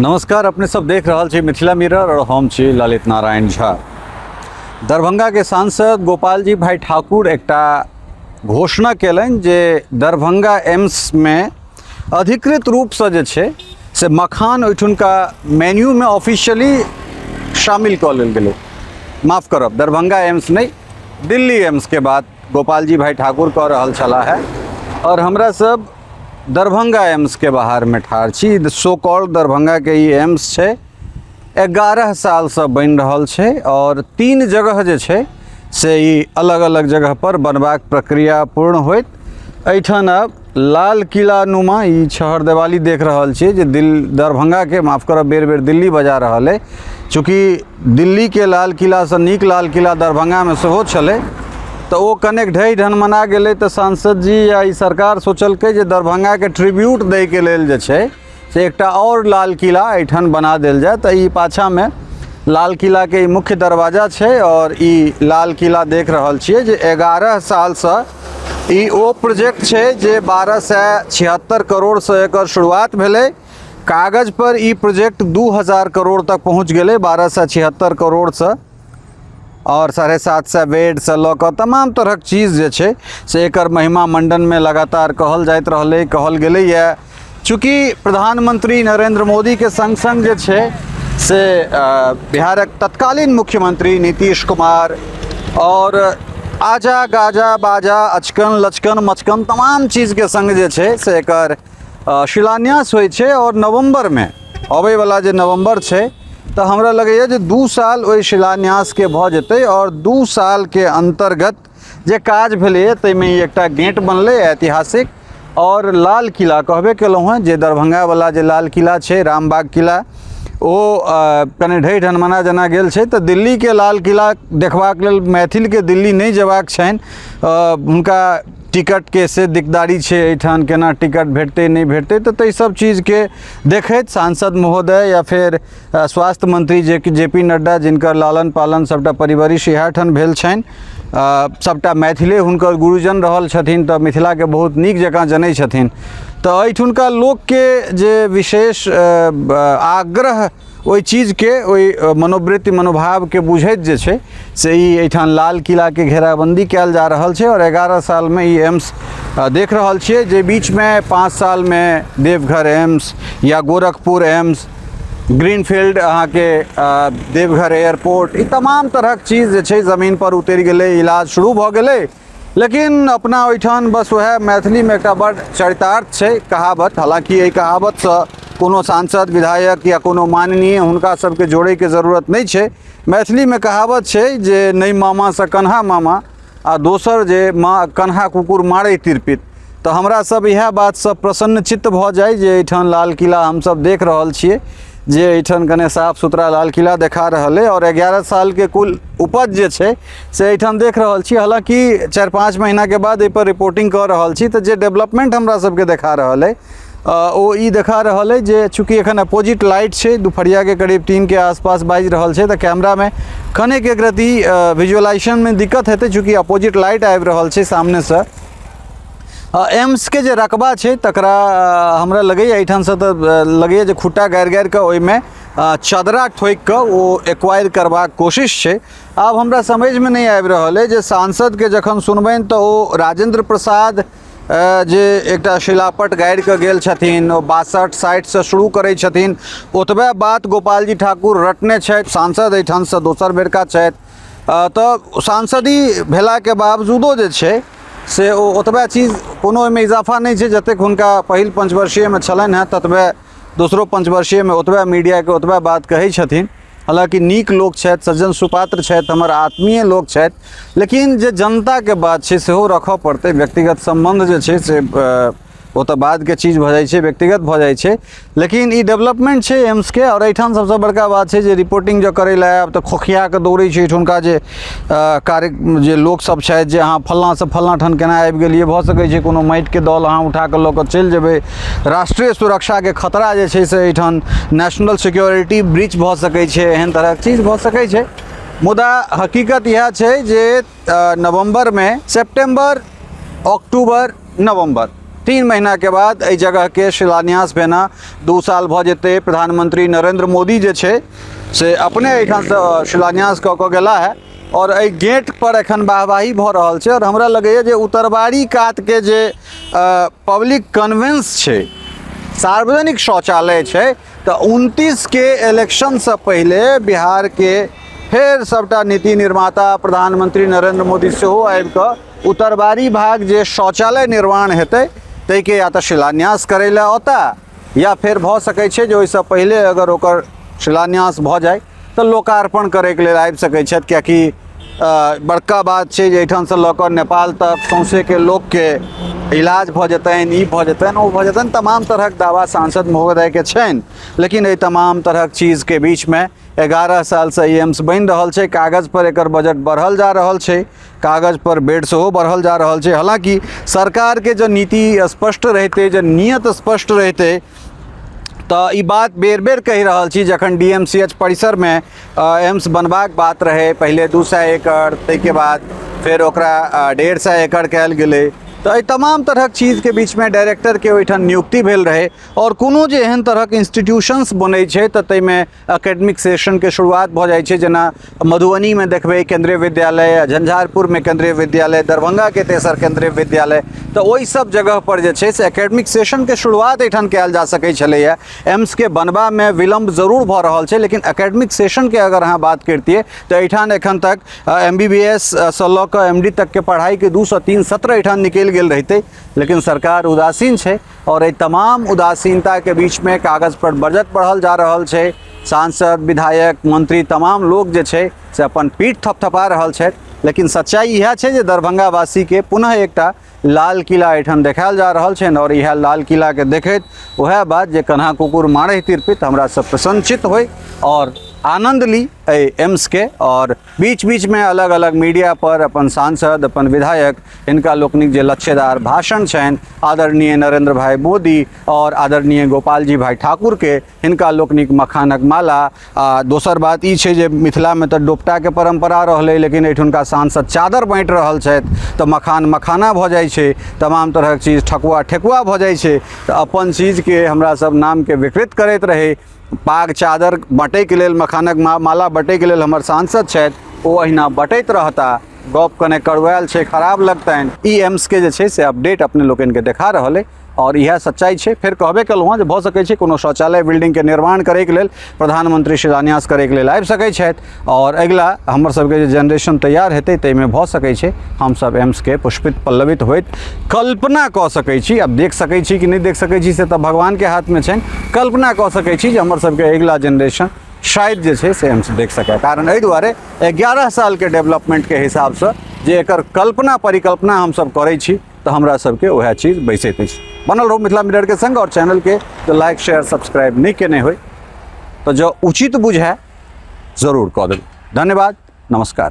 नमस्कार, अपने सब देख रहा छी मिथिला मिरर और हम छी ललित नारायण झा। दरभंगा के सांसद गोपाल जी भाई ठाकुर एकटा घोषणा केलनि जे दरभंगा एम्स में अधिकृत रूप से जे छै से मखान ओहिठुनका मेन्यू में ऑफिशियली शामिल कऽ लेल गेलै। माफ़ करब, दरभंगा एम्स नहीं, दिल्ली एम्स के बात गोपाल जी भाई ठाकुर कह रहल छलाह है। और हमरा सब दरभंगा एम्स के बाहर में ठार छी। सो कॉल्ड दरभंगा के ई एम्स छै, 11 साल से बनि रहल छै और 3 जगह जे छै से ई अलग अलग जगह पर बनबाक प्रक्रिया पूर्ण होइत। एहिठाम अब लाल किला नुमा ई छहर दिवाली देख रहल छी जे दरभंगा के माफ़ करब बेर बेर दिल्ली बजा रहल है, चूँकि दिल्ली के लाल किला से नीक लाल किला दरभंगा में सेहो छलै, तो वो कनेक ढहि ढनमना गेलै। तो सांसद जी या ई सरकार सोचलकै जे दरभंगा के ट्रिब्यूट दै के लेल जे छै से एकटा और लाल किला एहिठाम बना देल जाए। तो ई पाछा में लाल किला के मुख्य दरवाजा छै और ई लाल किला देख रहल छियै जे 11 साल से ई ओ प्रोजेक्ट छै जे 1276 करोड़ से एकर शुरुआत भेलै। कागज पर ई प्रोजेक्ट 2000 करोड़ तक पहुँच गेलै, 1276 करोड़ से, और 750 बेड से लऽ कऽ तमाम तरहक चीज़ जे छै से एकर महिमा मंडन में लगातार कहल जाइत रहलै, कहल गेलै है। चूँकि प्रधानमंत्री नरेंद्र मोदी के संग संग जे छै से बिहारक तत्कालीन मुख्यमंत्री नीतीश कुमार और आजा गाजा बाजा अचकन लचकन मचकन तमाम चीज़ के संग जे छै से एकर शिलान्यास होइ छै। और नवंबर में अबै वाला जे नवंबर छै तो हमरा लगैए जे 2 साल ओहि शिलान्यास के भऽ जेतै और 2 साल के अंतर्गत जे काज भेलै ताहिमे एकटा गेट बनलै ऐतिहासिक। और लाल किला कहबे केलहुँ हैं जे दरभंगा वाला जे लाल किला छै, रामबाग किला, ओ कने ढहि ढनमना जेना गेल छै। तो दिल्ली के लाल किला देखबाक लेल मैथिल के दिल्ली नहीं जेबाक छनि, हुनका टिकट के से दिकदारी छै, एहिठाम केना टिकट भेटतै नहीं भेटतै। तो ताहि सब चीज़ के देखैत सांसद महोदय या फिर स्वास्थ्य मंत्री जे.पी. नड्डा, जिनकर लालन पालन सबटा परिवरिश इएह ठाम भेल छनि, सबटा मैथिले हुनकर गुरुजन रहल छथिन, तो मिथिला के बहुत नीक जकाँ जनै छथिन। तो एहिठुनका लोक के जे विशेष आग्रह ओहि चीज़ के, ओहि मनोवृत्ति मनोभाव के बुझैत जे छै से ई एहिठाम लाल किला के घेराबंदी कयल जा रहल छै। और 11 साल में ई एम्स देख रहल छियै जे बीच में 5 साल में देवघर एम्स या गोरखपुर एम्स, ग्रीनफील्ड अहाँ के देवघर एयरपोर्ट, ई तमाम तरहक चीज़ जे छै ज़मीन पर उतरि गेलै, इलाज शुरू भऽ गेलै। लेकिन अपना ओहिठाम बस वह मैथिली में एकटा बड़ चरितार्थ छै कहावत। हालांकि एहि कहावत से कोनो सांसद विधायक या कोनो माननीय हुनका सबके जोड़े के जरूरत नहीं छै। मैथिली में कहावत छै जे नहीं मामा से कन्हा मामा, आ दोसर जे माँ कन्हा कुकुर मारे तिरपित। तो हमरा सब यह बात से प्रसन्न चित्त भऽ जाए जे एहिठाम लाल किला हम सब देख रहल छियै जे एहिठाम कने साफ सुथरा लाल किला देखा रहल है। और 11 साल के कुल उपज जे छै से एहिठाम देख रहल छी। हालांकि 4-5 महीना के बाद एहि पर रिपोर्टिंग कर रहल छी तो जे डेवलपमेंट हमरा सबके देखा रहल है ओ ई देखा रहल है जे चूँकि एखन अपोजिट लाइट छै, दुपहरिया के करीब 3 के आसपास बाजि रहल छै, तो कैमरा में कनेक एक रति विजुअलाइजेशन में दिक्कत हेतै चूँकि अपोजिट लाइट आबि रहल छै सामने से। एम्स के जे रकबा छै तकरा हमरा लगैए एहिठाम से तो लगैए जे खुट्टा गाड़ि गाड़ि कऽ ओहिमे चदरा ठोकि कऽ ओ एक्वायर करबाक कोशिश छै। आब हमरा समझ में नहीं आबि रहल है जे सांसद के जखन सुनबनि तो ओ राजेंद्र प्रसाद जे एकटा शिलापट गाड़ि कऽ गेल छथिन, ओ 62-60 से शुरू करै छथिन, ओतबे बात गोपाल जी ठाकुर रटने छथि। सांसद एहिठाम से दोसर बेरका छथि, तो सांसदी भेला के बावजूदो जे छै से ओतबे चीज़ कोनो में इजाफा नहीं छै जतेक हुनका पहिल पंचवर्षीय में छलनि हैं, ततबे दोसरो पंचवर्षीय में ओतबे मीडिया के ओतबे बात कहै छथिन। हालांकि नीक लोक छथि, सज्जन सुपात्र छथि, हमर आत्मीय लोक छथि, लेकिन जे जनता के बात छै सेहो रखऽ पड़तै। व्यक्तिगत संबंध जे छै से वो तो बाद के चीज़ भऽ जाइ छै, व्यक्तिगत भऽ जाइ छै। लेकिन ई डेवलपमेंट छै एम्स के। और एहिठाम सबसे बड़का बात छै जे रिपोर्टिंग जो करे ला आब तो खोखिया के दौड़ै छै एहिठुनका जे कार्य जे लोक सब छथि जे अहाँ फल्लाँ से फल्लाँ ठाम केना आबि गेलियै, भऽ सकै छै कोनो माटि के दल अहाँ उठा कऽ लऽ कऽ चलि जेबै। राष्ट्रीय सुरक्षा के खतरा जे छै से एहिठाम नेशनल सिक्योरिटी ब्रीच भऽ सकै छै, एहन तरहक चीज़ भऽ सकै छै। मुदा हकीकत यह छै जे नवंबर में, सितंबर, अक्टूबर, नवंबर 3 महीना के बाद एहि जगह के शिलान्यास भेना 2 साल भ जेते। प्रधानमंत्री नरेंद्र मोदी जे छे से अपने एहिठाम से शिलान्यास कऽ गेला है और एहि गेट पर एखन वाहवाही भऽ रहल छै। और हमरा लगैए जे उत्तरबाड़ी कात के जे पब्लिक कन्वेंस छै, सार्वजनिक शौचालय छै, तो 29 के इलेक्शन से पहले बिहार के फिर सबटा नीति निर्माता प्रधानमंत्री नरेंद्र मोदी सेहो आबि कऽ उत्तरबाड़ी भाग जे शौचालय निर्माण हेतै ताहिके या तऽ शिलान्यास करै लए औता, या फिर भऽ सकै छै जे ओहिसँ पहिले अगर ओकर शिलान्यास भऽ जाय तऽ लोकार्पण करैके लेल आबि सकै छथि। किएकि बड़का बात छै जे एहिठामसँ लऽ कऽ नेपाल तक सौँसेके लोकके इलाज भऽ जेतनि, ई भऽ जेतनि, ओ भऽ जेतनि, तमाम तरहक दावा सांसद महोदयके छनि। लेकिन एहि तमाम तरहक चीजके बीचमे 11 सालसँ ई एम्स बनि रहल छै। कागज पर एकर बजट बढ़ल जा रहल छै, कागज पर बेड सेहो बढ़ल जा रहल छै। हालांकि सरकार के जो नीति स्पष्ट रहते, जो नियत स्पष्ट रहते, तो ई बात बेर बेर कहि रहल छी। जखन DMCH परिसर में एम्स बनबाक बात रहे, पहले 200 एकड़, ताहिके बाद फिर ओकरा 150 एकड़ कयल गेलै, तो एहि तमाम तरहक चीज के बीच में डायरेक्टर के ओहिठाम नियुक्ति भेल रहे। और कोनो जे एहन तरहक इंस्टीट्यूशंस बनै छै तऽ ताहिमे एकेडमिक सेशन के शुरुआत भऽ जाइ छै। जेना मधुबनी में देखबै केंद्रीय विद्यालय, झंझारपुर में केंद्रीय विद्यालय, दरभंगा के तेसर केंद्रीय विद्यालय, तो ओहि सब जगह पर जे छै से एकेडमिक सेशन के शुरुआत एहिठाम कयल जा सकै छलैया। एम्स के बनबा में विलम्ब जरूर भऽ रहल छै, लेकिन एकेडमिक सेशन के अगर अहाँ बात करतियै तो एहिठाम एखन तक MBBS सँ लऽ कऽ MD तक के पढ़ाई के 2 से 3 सत्र एहिठाम निकलि गेल रहते। लेकिन सरकार उदासीन छै और एहि तमाम उदासीनता के बीच में कागज पर बजट बढ़ल जा रहल छै। सांसद, विधायक, मंत्री, तमाम लोग जे छै से अपन पीठ थपथपा रहल छै। लेकिन सच्चाई यह छै जे दरभंगा वासी के पुनः एकटा लाल किला एहिठाम देखायल जा रहल छै। और यह लाल किला के देखैत वह बात जे कन्हा कुकुर मारहि तिरपित हमरा सब प्रसन्नचित होय और आनंद ली एम्स के। और बीच बीच में अलग अलग मीडिया पर अपन सांसद, अपन विधायक, इनका लोकनिक जे लच्छेदार भाषण छनि, आदरणीय नरेंद्र भाई मोदी और आदरणीय गोपाल जी भाई ठाकुर के, हिनका लोकनिक मखानक माला। दोसर बात ई छै जे मिथिला में तो डोपटा के परंपरा रहलै, लेकिन एहिठुनका सांसद चादर बाँटि रहल छथि तो मखान मखाना भऽ जाइ छै, तमाम तरहक चीज ठकुआ ठेकुआ भऽ जाइ छै। तो अपन चीज के हमरा सब नाम के विकृत करैत रहे। पाग चादर बटै के लेल, मखानक माला बटै के लेल हमर सांसद छथि, ओ अहिना बटैत रहता। गप कने कड़वायल छै, खराब लगतनि। ई एम्स के जे छै से अपडेट अपने लोकनि के देखा रहल है और यह सच्चाई छै। फिर कहबे कलहुँ जे भऽ सकै छै कोनो शौचालय बिल्डिंग के निर्माण करे के लेल प्रधानमंत्री शिलान्यास करे के लेल आबि सकै छथि और अगिला हमर सबके जे जनरेशन तैयार हेतै ताहिमे भऽ सकै छै हम सब एम्स के पुष्पित पल्लवित होइत कल्पना कऽ सकै छी। अब देख सकै छी कि नहीं देख सकै छी से तऽ भगवान के हाथ में छनि। कल्पना कऽ सकै छी जे हमर सबके अगिला जनरेशन शायद जे छै से एम्स देख सकै। कारण एहि दुआरे 11 साल के डेवलपमेंट के हिसाब से जे एकर कल्पना परिकल्पना हम सब करै छी तो हमरा सबके वह चीज बैसैत अछि। बनल रहो मिथिला मिरर के संग और चैनल के जो लाइक शेयर सब्सक्राइब नहीं केने हो तो जो उचित बुझे जरूर कऽ देबै। धन्यवाद, नमस्कार।